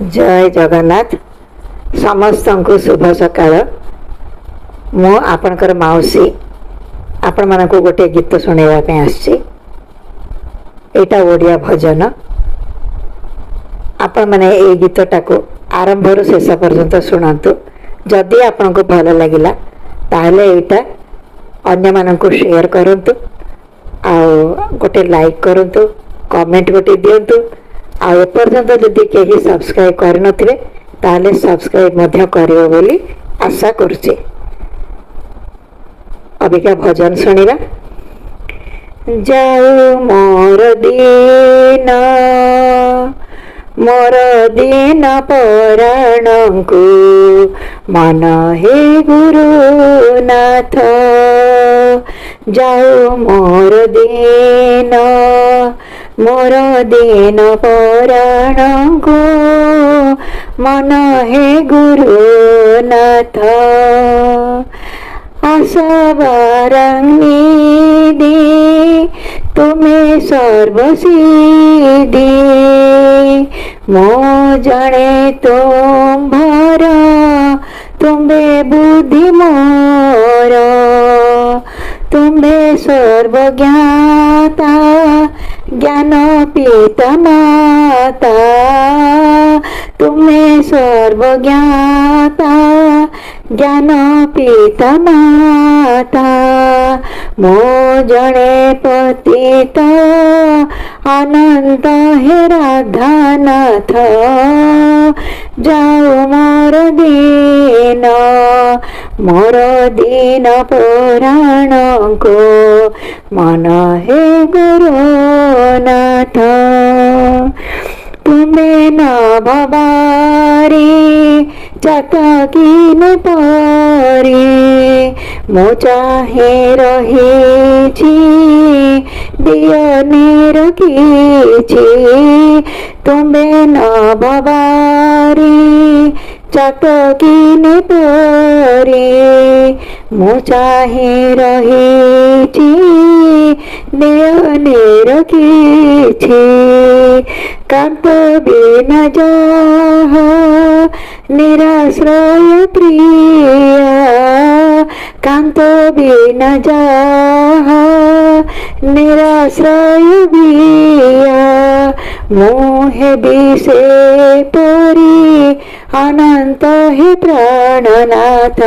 जय जगन्नाथ समस्त को शुभ सकाळ। मु आपणकर माउसी आपण मन को गोटे गीत सुनाइबा पे आछि। एटा ओडिया भजन। आपण माने ए गीतटा को आरंभ रु शेष पर्यंत सुनंतु। जदि आपण को भल लागिला ताहले एटा अन्य मानन को शेयर करंतु, आ गोटे लाइक करंतु, कमेंट गोटे दियंतु। आ एपर्यंत जदि केही सब्सक्राइब कर नथिबे ताहले सब्सक्राइब मध्य करियो बोली आशा करूचे। अबिका भजन सुनिबा। जाऊ मोर दीन पराणंकु मन हे गुरुनाथ। जाऊ मोर दीन पराणंकु मन हे गुरुनाथ। आशावारांगी तुम्हें सर्वसिद्धि मो जाने तुम भर तुम्हें बुद्धि मोर। तुम्हें सर्वज्ञाता ज्ञान पिता माता। तुम्हें सर्वज्ञाता ज्ञान पिता माता। मो जड़े पतित अनंत हे राधानाथ। जाओ मोर दीन पुराण को मन हे गुरुनाथ। तुम्हें न भवारी चातकीन परी मो चाहे रही दियने रखी। तुम्हें न भवारी चातकीन परी मो चाहे रही दियने रखी। कांत बिना जाह निराश्रय प्रिया। कांत बिना जाह निराश्रय बिया। मोहे विषे परी अनंत हे प्राणनाथ।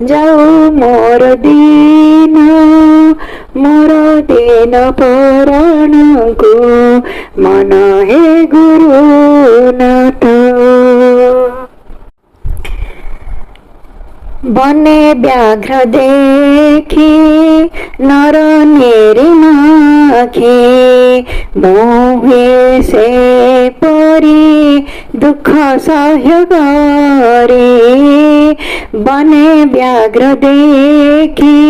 जाऊ मोर दीन पुराण को मन हे गुरुनाथ। बने व्याघ्र देखी नर नेरी माखी मोहे से परी दुख सह्य करी। बने व्याघ्र देखी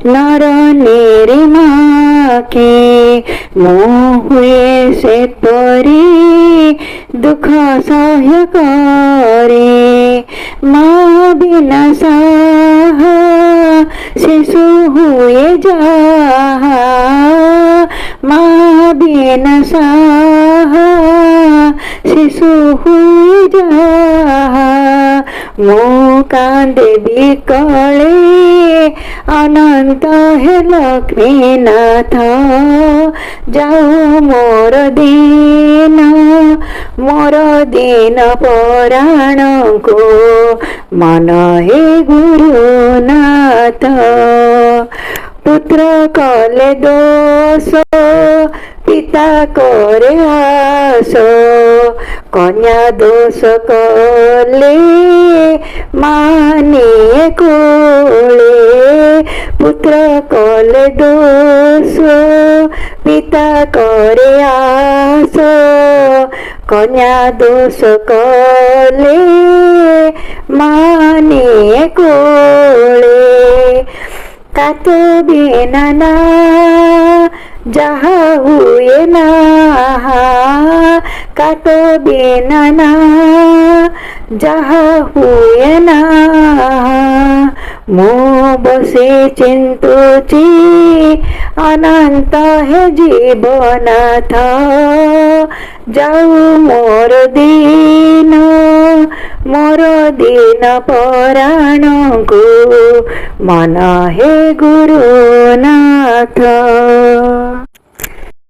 नर नेरी माखी मोहे से परी दुख सह्य करी। माँ बिना साह शिशु हुए जाहा। माँ बिना साह शिशु हुए जाहा। मो कांदे बिकले अनंत हे लक्ष्मीनाथ। जाऊ मोर दीन पुराण को मन हे गुरुनाथ। पुत्र कले दोष पिता करे आस। कन्या दोष कले मानिए कोले। पुत्र कले दोष पिता करे आस। कन्या दोष कले मानिए कोले। कात बिना ना जहा हुए ना। कात बिना ना जहा हुए ना। ମୁଁ ବସି ଚିନ୍ତୁଛି ଅନନ୍ତ ହେ ଜୀବନାଥ ଯାଉ ମୋର ଦିନ ପରାଣକୁ ମନ ହେ ଗୁରୁନାଥ।